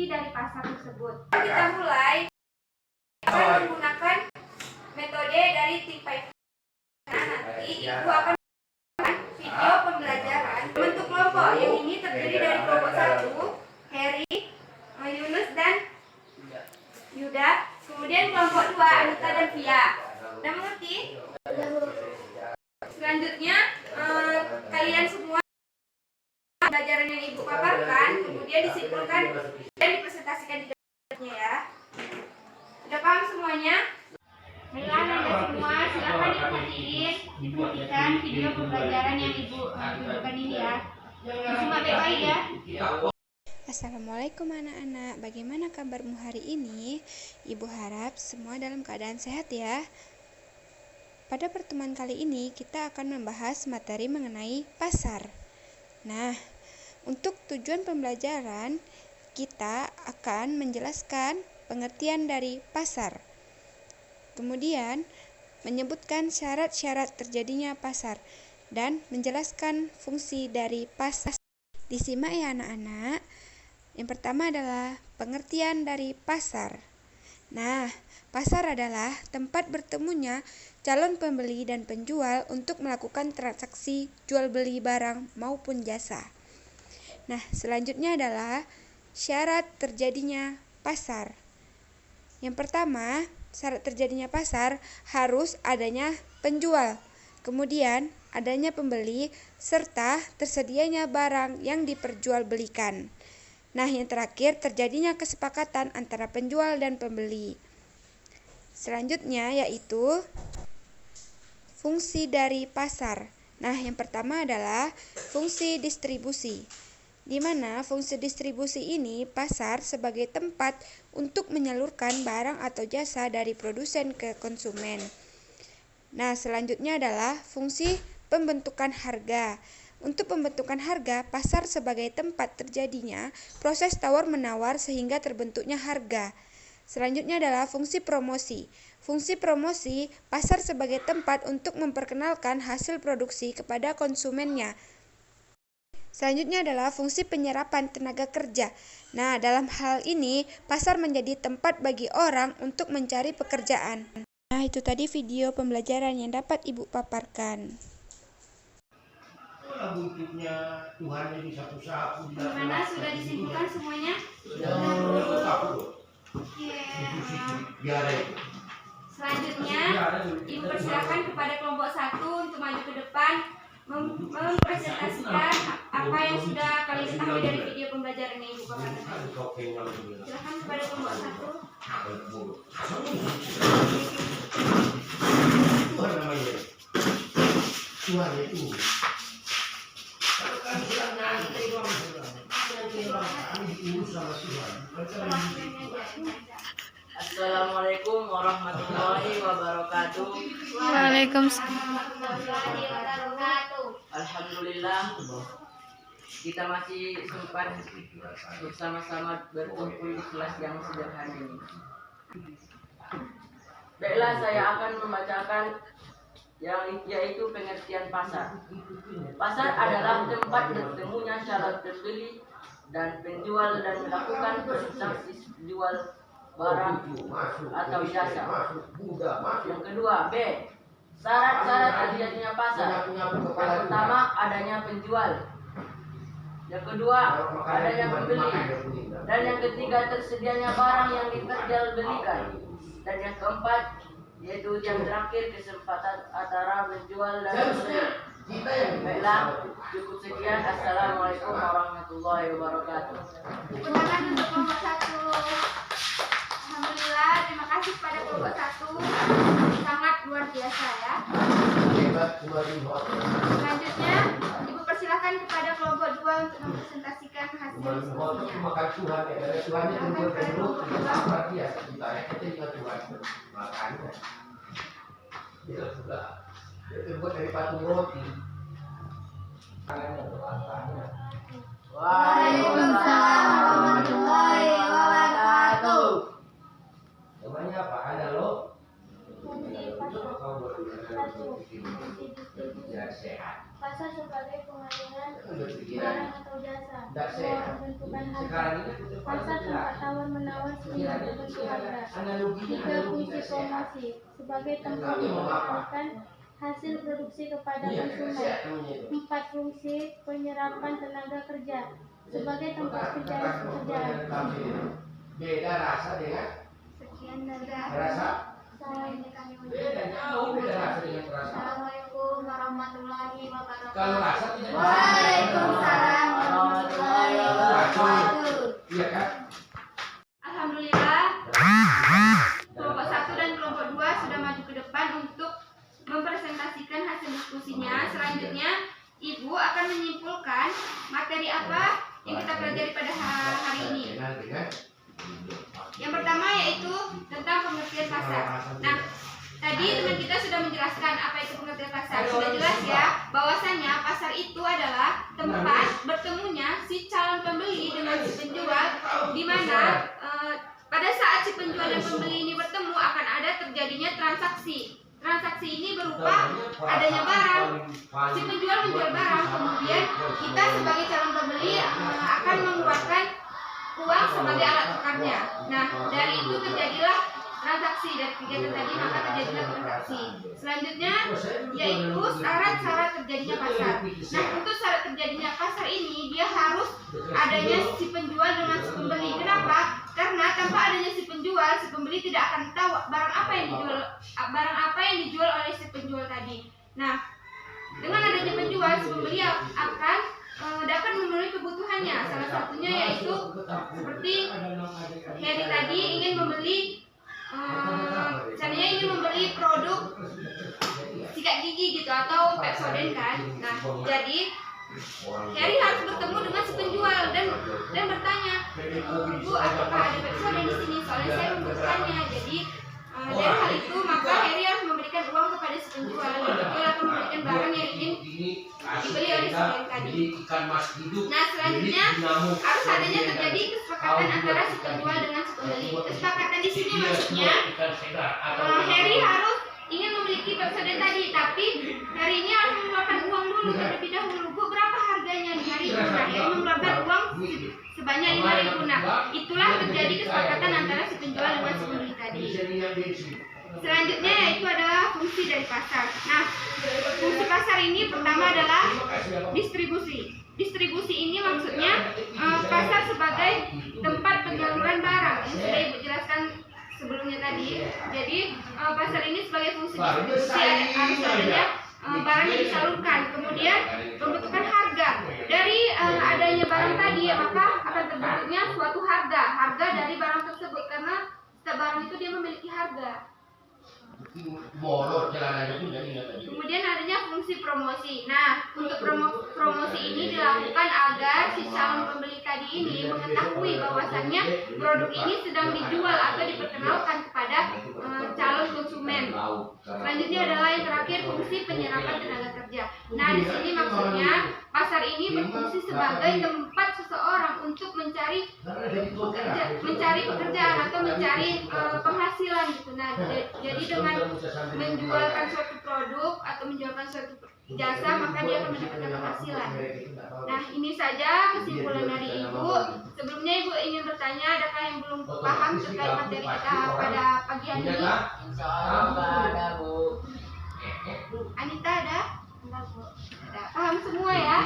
dari pasar tersebut. Kita mulai akan menggunakan metode dari Think 5. Nah, nanti Ibu akan video pembelajaran bentuk kelompok yang ini terdiri dari kelompok 1, Heri, Yunus dan Yuda. Kemudian kelompok 2, Anita dan Via. Sudah mengerti? Selanjutnya kalian semua pembelajaran yang Ibu paparkan kemudian disimpulkan dan dipresentasikan di dalamnya ya. Sudah paham semuanya? Baiklah Anda semua, silakan diperhatikan video pembelajaran yang Ibu tunjukkan ini ya. Disimak baik-baik ya. Assalamualaikum anak-anak, bagaimana kabarmu hari ini? Ibu harap semua dalam keadaan sehat ya. Pada pertemuan kali ini kita akan membahas materi mengenai pasar. Nah, untuk tujuan pembelajaran kita akan menjelaskan pengertian dari pasar. Kemudian menyebutkan syarat-syarat terjadinya pasar dan menjelaskan fungsi dari pasar. Disimak ya anak-anak. Yang pertama adalah pengertian dari pasar. Nah, pasar adalah tempat bertemunya calon pembeli dan penjual untuk melakukan transaksi jual beli barang maupun jasa. Nah, selanjutnya adalah syarat terjadinya pasar. Yang pertama, syarat terjadinya pasar harus adanya penjual, kemudian adanya pembeli, serta tersedianya barang yang diperjualbelikan. Nah, yang terakhir terjadinya kesepakatan antara penjual dan pembeli. Selanjutnya yaitu fungsi dari pasar. Nah, yang pertama adalah fungsi distribusi, di mana fungsi distribusi ini pasar sebagai tempat untuk menyalurkan barang atau jasa dari produsen ke konsumen. Nah, selanjutnya adalah fungsi pembentukan harga. Untuk pembentukan harga, pasar sebagai tempat terjadinya proses tawar-menawar sehingga terbentuknya harga. Selanjutnya adalah fungsi promosi. Fungsi promosi, pasar sebagai tempat untuk memperkenalkan hasil produksi kepada konsumennya. Selanjutnya adalah fungsi penyerapan tenaga kerja. Nah, dalam hal ini, pasar menjadi tempat bagi orang untuk mencari pekerjaan. Nah, itu tadi video pembelajaran yang dapat Ibu paparkan. Wujudnya Tuhan ini satu-satu. Bagaimana, sudah disimpulkan semuanya? Selanjutnya, Ibu persilakan kepada kelompok 1 untuk maju ke depan mempresentasikan apa yang sudah kalian ketahui dari video pembelajaran yang Ibu paparkan. Silakan kepada kelompok 1. Tuhan namanya. Tuhan itu. Assalamualaikum warahmatullahi wabarakatuh. Waalaikumsalam. Alhamdulillah kita masih sempat bersama-sama berkumpul di kelas yang sederhana ini. Baiklah, saya akan membacakan yaitu pengertian pasar. Pasar adalah tempat bertemunya calon pembeli dan penjual dan melakukan transaksi jual barang atau jasa. Yang kedua, B. Syarat-syarat terjadinya pasar. Yang pertama, adanya penjual. Yang kedua, adanya pembeli. Dan yang ketiga, tersedianya barang yang diperjualbelikan. Dan yang keempat, yaitu yang terakhir, kesempatan antara penjual dan pembeli. Baiklah, cukup sekian. Assalamualaikum warahmatullahi wabarakatuh. Silakan untuk kelompok 1. Alhamdulillah, terima kasih kepada kelompok 1. Sangat luar biasa ya. Selanjutnya, Ibu persilakan kepada kelompok 2 untuk mempresentasikan hasil diskusinya. Terbuat dari patung roti. Waalaikumsalam warahmatullahi wabarakatuh. Namanya apa? Ada lo? Ya, sehat. Pasar sebagai pengaliran barang atau jasa. Tidak sehat. tentukan harga. Sekarang ini Pasar tempat tawar-menawar sehingga terbentuk harga. analoginya 3. Fungsi promosi sebagai tempat menawarkan hasil produksi kepada konsumen. 4. Fungsi penyerapan tenaga kerja sebagai tempat pencarian pekerjaan. Beda rasa dengan Sekian dari rasa. Beda jauh beda rasa dengan rasa. Assalamualaikum warahmatullahi wabarakatuh. Kalau rasa tidak bisa. Waalaikumsalam warahmatullahi wabarakatuh. Iya kan? Alhamdulillah, kelompok 1 dan kelompok 2 sudah maju ke depan untuk mempresentasikan hasil diskusinya. Selanjutnya, Ibu akan menyimpulkan materi apa yang kita pelajari pada hari ini. Yang pertama yaitu tentang pengertian pasar. Nah, tadi teman kita sudah menjelaskan apa itu pengertian pasar. Sudah jelas ya, bahwasannya pasar itu adalah tempat bertemunya si calon pembeli dengan si penjual, di mana pada saat si penjual dan pembeli ini bertemu akan ada terjadinya transaksi. Transaksi ini berupa adanya barang. Si penjual menjual barang, kemudian kita sebagai calon pembeli akan mengeluarkan uang sebagai alat tukarnya. Nah, dari itu terjadilah transaksi, dari kegiatan tadi maka terjadilah transaksi. Selanjutnya yaitu syarat-syarat terjadinya pasar. Nah, untuk syarat terjadinya pasar ini dia harus adanya si penjual dengan si pembeli. Kenapa? Karena tanpa adanya si penjual, si pembeli tidak akan tahu barang apa yang dijual oleh si penjual tadi. Nah, dengan adanya penjual, si pembeli akan dapat memenuhi kebutuhannya. Salah satunya yaitu seperti Heri tadi ingin membeli misalnya ingin membeli produk sikat gigi gitu atau Pepsodent kan. Nah, jadi Heri harus bertemu dengan si penjual dan bertanya, Bu, apakah ada Pepsodent di sini? Soalnya saya membutuhkannya. Jadi dari hal itu maka Heri harus memberikan uang kepada si penjual. Dan penjual akan memberikan barang yang ingin dibeli oleh si Heri tadi. Nah, selanjutnya harus adanya terjadi kesepakatan antara si penjual dengan si pembeli. Kesepakatan di sini maksudnya Heri harus ingin memiliki Pepsodent tadi, tapi Heri ini harus mengeluarkan uang dulu terlebih dahulu. Bu, berapa harganya di hari ini? Nah, Heri mengeluarkan uang sebanyak 5.000. Nah, itulah terjadi kesepakatan antara si penjual dengan si pembeli tadi. Selanjutnya yaitu adalah fungsi dari pasar. Nah, fungsi pasar ini pertama adalah distribusi. Distribusi ini maksudnya pasar sebagai tempat penyaluran barang yang sudah Ibu jelaskan sebelumnya tadi. Jadi pasar ini sebagai fungsi distribusi harus adanya barang yang disalurkan. Kemudian pembentukan harga. Dari adanya barang tadi maka akan terbentuknya suatu harga dari barang tersebut, karena setiap barang itu dia memiliki harga. Kemudian adanya fungsi promosi. Nah, untuk promosi ini dilakukan agar si calon pembeli tadi ini mengetahui bahwasannya produk ini sedang dijual atau diperkenalkan kepada calon konsumen. Selanjutnya adalah yang terakhir, fungsi penyerapan tenaga kerja. Nah, di sini maksudnya pasar ini berfungsi sebagai tempat seseorang untuk mencari pekerjaan atau mencari penghasilan gitu. Nah, jadi dengan menjualkan suatu produk atau menjualkan suatu jasa maka dia akan mendapatkan penghasilan. Nah, ini saja kesimpulan dari Ibu. Sebelumnya Ibu ingin bertanya, adakah yang belum paham terkait materi kita pada pagi hari ini? Insya Allah ada, Bu. Anita ada? Enggak, Bu. Ada. Paham semua ya?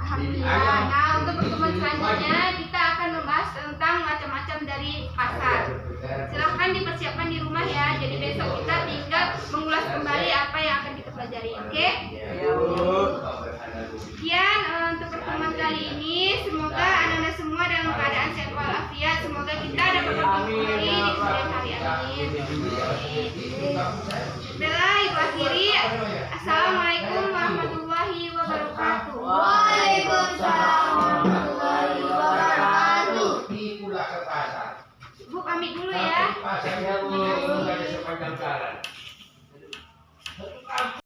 Alhamdulillah. Nah, untuk pertemuan selanjutnya kita akan membahas tentang macam-macam dari pasar. Silahkan dipersiapkan di rumah ya. Jadi besok kita tinggal mengulas kembali apa yang akan kita pelajari. Oke? Sekian untuk pertemuan kali ini. Semoga anak-anak semua dalam keadaan sehat walafiat. Semoga kita dapat bertemu kembali di kemudian hari. Amin. Baiklah, Ibu akhiri. Assalamualaikum warahmatullahi wabarakatuh. Waalaikumsalam warahmatullahi wabarakatuh. Bu pamit dulu ya. Pasarnya Bu, ada sepanjang jalan.